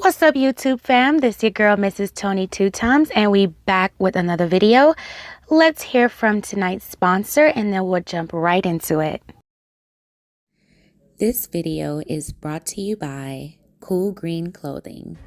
What's up, YouTube fam? This is your girl, Mrs. Tony Two Times, and we back with another video. Let's hear from tonight's sponsor, and then we'll jump right into it. This video is brought to you by Cool Green Clothing.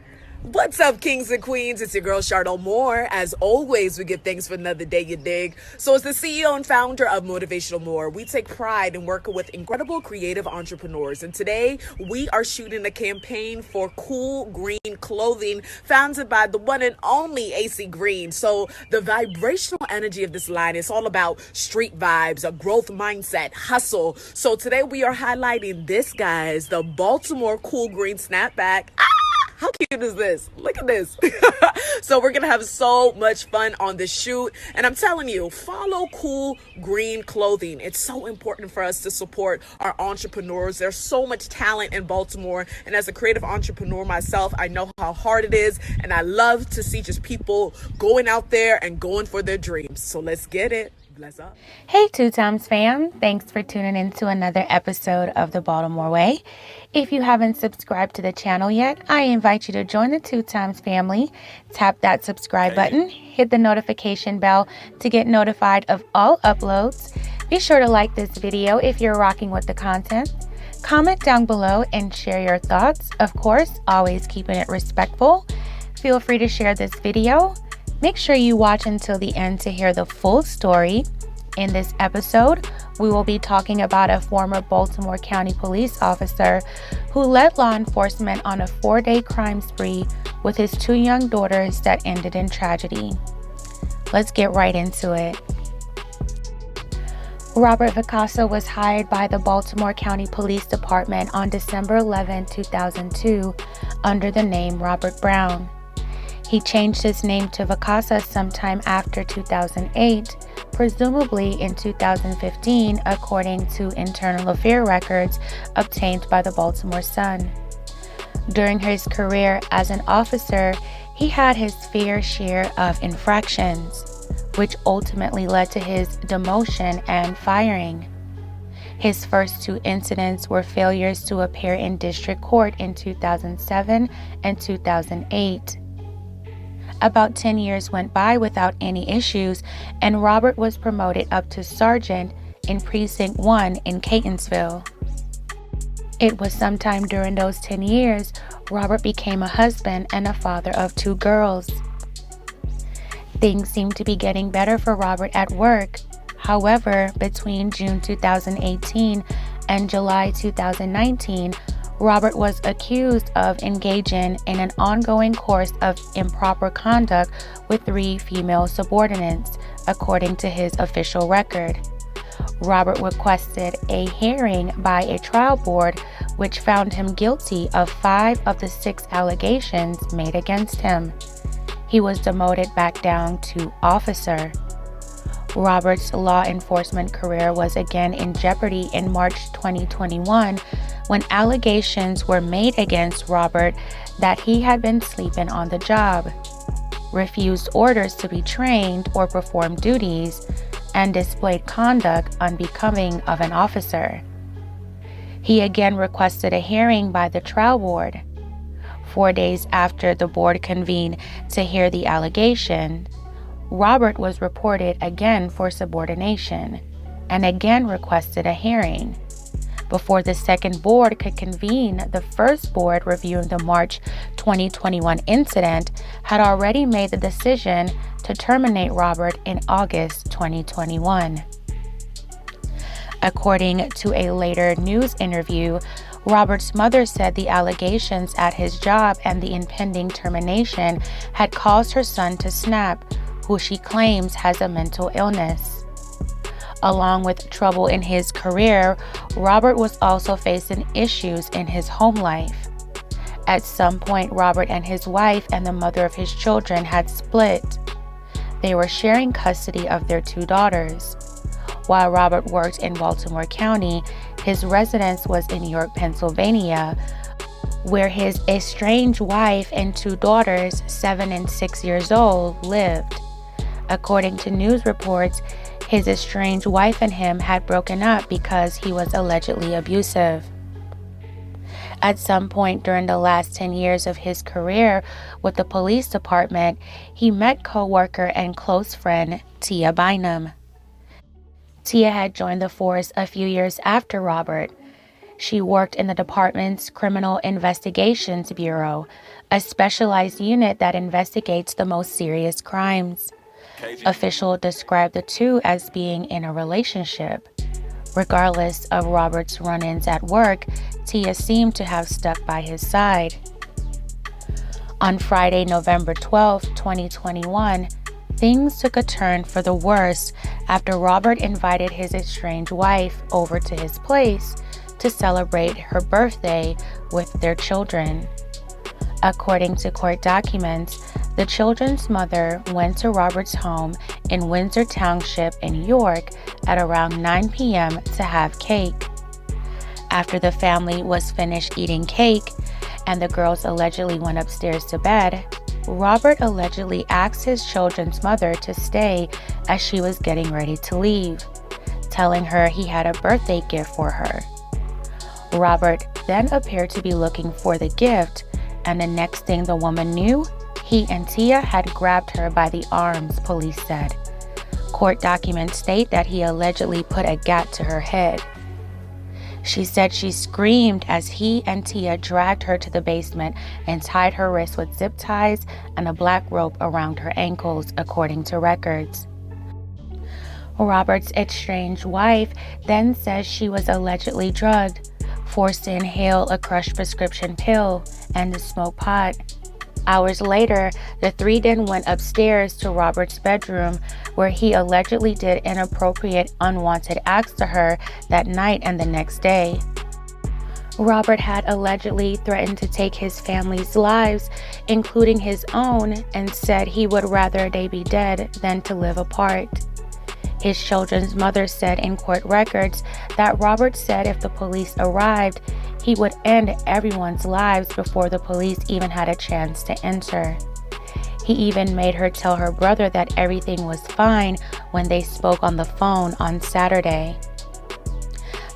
What's up, kings and queens? It's your girl, Charlotte Moore. As always, we give thanks for another day, you dig? So as the CEO and founder of Motivational More, we take pride in working with incredible creative entrepreneurs. And today, we are shooting a campaign for Cool Green Clothing, founded by the one and only AC Green. So the vibrational energy of this line is all about street vibes, a growth mindset, hustle. So today, we are highlighting this, guys, the Baltimore Cool Green Snapback. How cute is this? Look at this. So we're going to have so much fun on this shoot. And I'm telling you, follow Cool Green Clothing. It's so important for us to support our entrepreneurs. There's so much talent in Baltimore. And as a creative entrepreneur myself, I know how hard it is. And I love to see just people going out there and going for their dreams. So let's get it. Bless up. Hey, Two Times fam. Thanks for tuning in to another episode of the Baltimore Way. If you haven't subscribed to the channel yet, I invite you to join the Two Times family. Tap that subscribe button, hit the notification bell to get notified of all uploads. Be sure to like this video if you're rocking with the content. Comment down below and share your thoughts. Of course, always keeping it respectful. Feel free to share this video. Make sure you watch until the end to hear the full story. In this episode, we will be talking about a former Baltimore County police officer who led law enforcement on a 4-day crime spree with his 2 young daughters that ended in tragedy. Let's get right into it. Robert Vicasa was hired by the Baltimore County Police Department on December 11, 2002, under the name Robert Brown. He changed his name to Vicasa sometime after 2008, presumably in 2015, according to internal affair records obtained by the Baltimore Sun. During his career as an officer, he had his fair share of infractions, which ultimately led to his demotion and firing. His first 2 incidents were failures to appear in district court in 2007 and 2008. About 10 years went by without any issues, and Robert was promoted up to sergeant in Precinct 1 in Catonsville. It was sometime during those 10 years, Robert became a husband and a father of 2 girls. Things seemed to be getting better for Robert at work. However, between June 2018 and July 2019, Robert was accused of engaging in an ongoing course of improper conduct with 3 female subordinates, according to his official record. Robert requested a hearing by a trial board, which found him guilty of 5 of the 6 allegations made against him. He was demoted back down to officer. Robert's law enforcement career was again in jeopardy in March 2021 when allegations were made against Robert that he had been sleeping on the job, refused orders to be trained or perform duties, and displayed conduct unbecoming of an officer. He again requested a hearing by the trial board. 4 days after the board convened to hear the allegation, Robert was reported again for subordination and again requested a hearing. Before the second board could convene, the first board reviewing the March 2021 incident had already made the decision to terminate Robert in August 2021. According to a later news interview, Robert's mother said the allegations at his job and the impending termination had caused her son to snap, who she claims has a mental illness. Along with trouble in his career, Robert was also facing issues in his home life. At some point, Robert and his wife and the mother of his children had split. They were sharing custody of their 2 daughters. While Robert worked in Baltimore County, his residence was in York, Pennsylvania, where his estranged wife and 2 daughters, 7 and 6 years old, lived. According to news reports, his estranged wife and him had broken up because he was allegedly abusive. At some point during the last 10 years of his career with the police department, he met co-worker and close friend Tia Bynum. Tia had joined the force a few years after Robert. She worked in the department's Criminal Investigations Bureau, a specialized unit that investigates the most serious crimes. Officials described the two as being in a relationship. Regardless of Robert's run-ins at work, Tia seemed to have stuck by his side. On Friday, November 12, 2021, things took a turn for the worse after Robert invited his estranged wife over to his place to celebrate her birthday with their children. According to court documents, the children's mother went to Robert's home in Windsor Township in York at around 9 p.m. to have cake. After the family was finished eating cake and the girls allegedly went upstairs to bed, Robert allegedly asked his children's mother to stay as she was getting ready to leave, telling her he had a birthday gift for her. Robert then appeared to be looking for the gift, and the next thing the woman knew, he and Tia had grabbed her by the arms, police said. Court documents state that he allegedly put a gat to her head. She said she screamed as he and Tia dragged her to the basement and tied her wrists with zip ties and a black rope around her ankles, according to records. Robert's estranged wife then says she was allegedly drugged, forced to inhale a crushed prescription pill, and to smoke pot. Hours later, the three then went upstairs to Robert's bedroom, where he allegedly did inappropriate, unwanted acts to her that night and the next day. Robert had allegedly threatened to take his family's lives, including his own, and said he would rather they be dead than to live apart. His children's mother said in court records that Robert said if the police arrived, he would end everyone's lives before the police even had a chance to enter. He even made her tell her brother that everything was fine when they spoke on the phone on Saturday.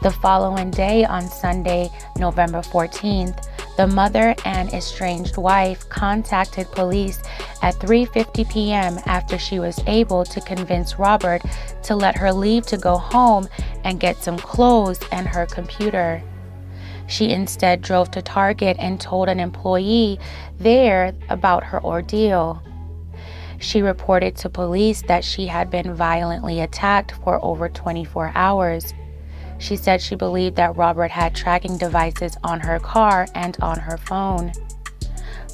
The following day, on Sunday, November 14th, the mother and estranged wife contacted police at 3:50 p.m. after she was able to convince Robert to let her leave to go home and get some clothes and her computer. She instead drove to Target and told an employee there about her ordeal. She reported to police that she had been violently attacked for over 24 hours. She said she believed that Robert had tracking devices on her car and on her phone.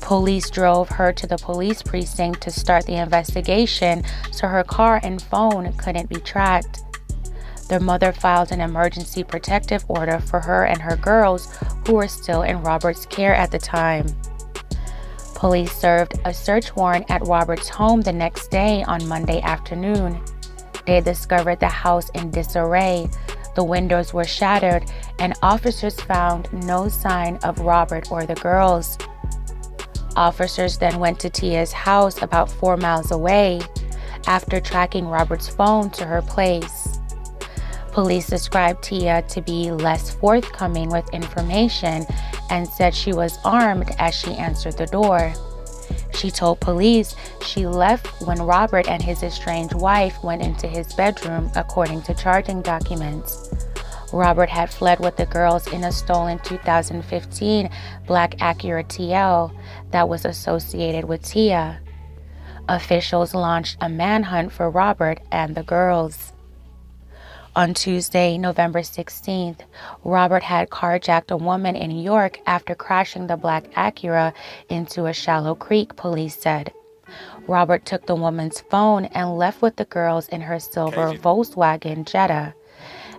Police drove her to the police precinct to start the investigation so her car and phone couldn't be tracked. Their mother filed an emergency protective order for her and her girls, who were still in Robert's care at the time. Police served a search warrant at Robert's home the next day on Monday afternoon. They discovered the house in disarray. The windows were shattered, and officers found no sign of Robert or the girls. Officers then went to Tia's house about 4 miles away after tracking Robert's phone to her place. Police described Tia to be less forthcoming with information and said she was armed as she answered the door. She told police she left when Robert and his estranged wife went into his bedroom, according to charging documents. Robert had fled with the girls in a stolen 2015 black Acura TL that was associated with Tia. Officials launched a manhunt for Robert and the girls. On Tuesday, November 16th, Robert had carjacked a woman in York after crashing the black Acura into a shallow creek, police said. Robert took the woman's phone and left with the girls in her silver Volkswagen Jetta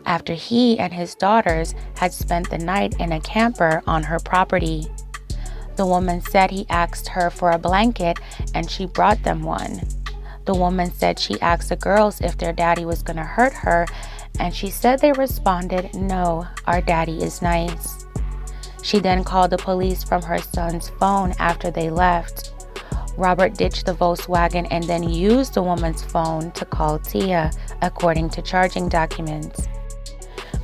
after he and his daughters had spent the night in a camper on her property. The woman said he asked her for a blanket and she brought them one. The woman said she asked the girls if their daddy was going to hurt her, and she said they responded, "No, our daddy is nice." She then called the police from her son's phone after they left. Robert ditched the Volkswagen and then used the woman's phone to call Tia, according to charging documents.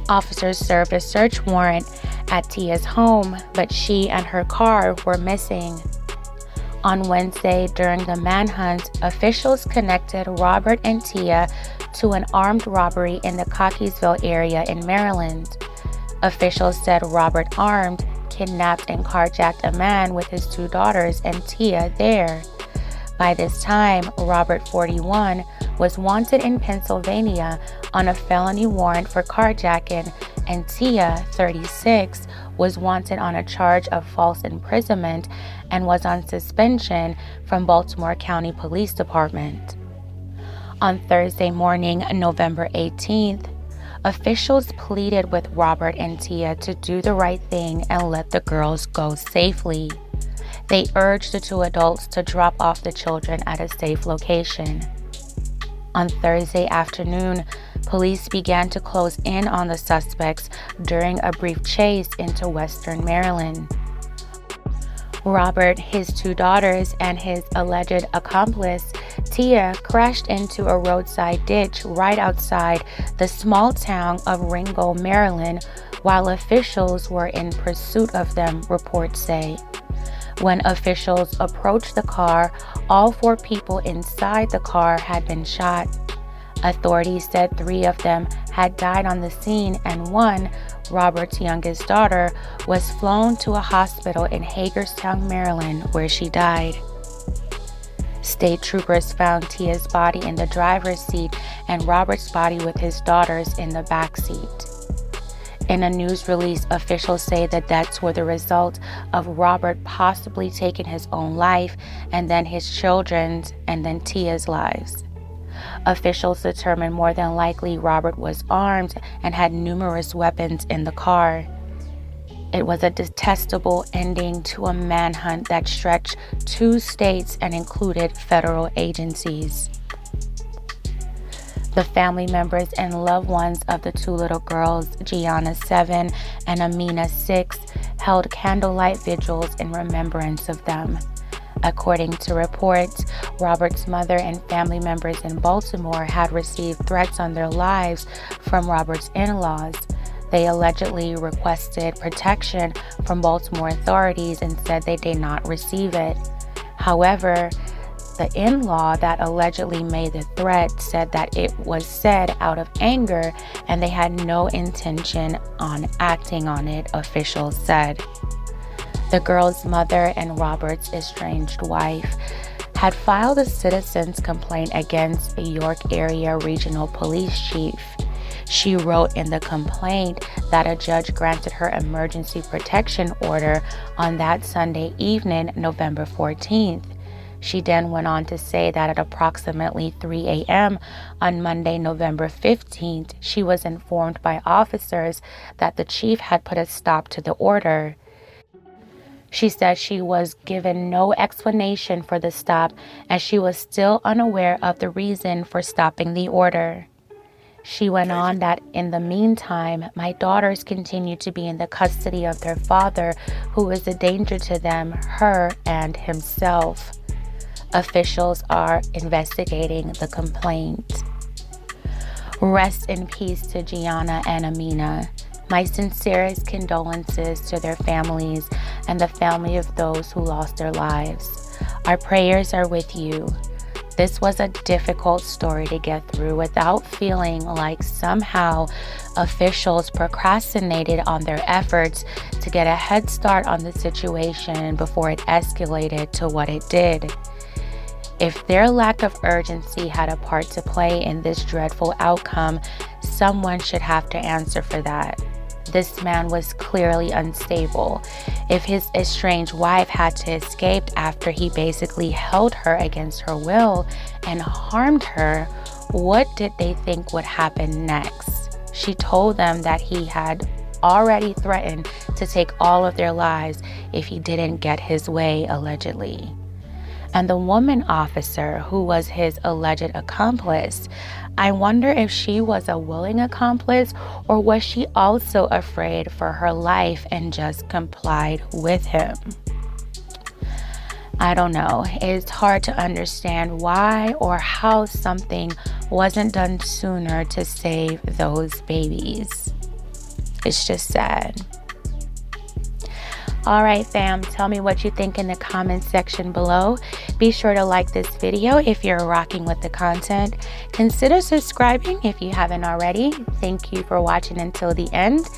Officers served a search warrant at Tia's home, but she and her car were missing. On Wednesday, during the manhunt, officials connected Robert and Tia to an armed robbery in the Cockeysville area in Maryland. Officials said Robert armed, kidnapped and carjacked a man with his 2 daughters and Tia there. By this time, Robert, 41, was wanted in Pennsylvania on a felony warrant for carjacking, and Tia, 36, was wanted on a charge of false imprisonment and was on suspension from Baltimore County Police Department. On Thursday morning, November 18th, officials pleaded with Robert and Tia to do the right thing and let the girls go safely. They urged the 2 adults to drop off the children at a safe location. On Thursday afternoon, police began to close in on the suspects during a brief chase into western Maryland. Robert, his 2 daughters, and his alleged accomplice, Tia, crashed into a roadside ditch right outside the small town of Ringo, Maryland, while officials were in pursuit of them, reports say. When officials approached the car, all 4 people inside the car had been shot. Authorities said 3 of them had died on the scene, and one, Robert's youngest daughter, was flown to a hospital in Hagerstown, Maryland, where she died. State troopers found Tia's body in the driver's seat and Robert's body with his daughters in the back seat. In a news release, officials say the deaths were the result of Robert possibly taking his own life, and then his children's, and then Tia's lives. Officials determined more than likely Robert was armed and had numerous weapons in the car. It was a detestable ending to a manhunt that stretched 2 states and included federal agencies. The family members and loved ones of the 2 little girls, Gianna, 7, and Amina, 6, held candlelight vigils in remembrance of them. According to reports, Robert's mother and family members in Baltimore had received threats on their lives from Robert's in-laws. They allegedly requested protection from Baltimore authorities and said they did not receive it. However, the in-law that allegedly made the threat said that it was said out of anger and they had no intention on acting on it, officials said. The girl's mother and Robert's estranged wife had filed a citizen's complaint against a York Area Regional Police Chief. She wrote in the complaint that a judge granted her emergency protection order on that Sunday evening, November 14th. She then went on to say that at approximately 3 a.m. on Monday, November 15th, she was informed by officers that the chief had put a stop to the order. She said she was given no explanation for the stop, and she was still unaware of the reason for stopping the order. She went on that in the meantime, my daughters continued to be in the custody of their father, who is a danger to them, her, and himself. Officials are investigating the complaint. Rest in peace to Gianna and Amina. My sincerest condolences to their families and the family of those who lost their lives. Our prayers are with you. This was a difficult story to get through without feeling like somehow officials procrastinated on their efforts to get a head start on the situation before it escalated to what it did. If their lack of urgency had a part to play in this dreadful outcome, someone should have to answer for that. This man was clearly unstable. If his estranged wife had to escape after he basically held her against her will and harmed her, what did they think would happen next? She told them that he had already threatened to take all of their lives if he didn't get his way, allegedly. And the woman officer who was his alleged accomplice, I wonder if she was a willing accomplice or was she also afraid for her life and just complied with him? I don't know. It's hard to understand why or how something wasn't done sooner to save those babies. It's just sad. All right, fam, tell me what you think in the comments section below. Be sure to like this video if you're rocking with the content. Consider subscribing if you haven't already. Thank you for watching until the end.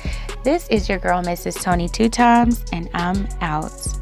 This is your girl, Mrs. Tony Two Times, and I'm out.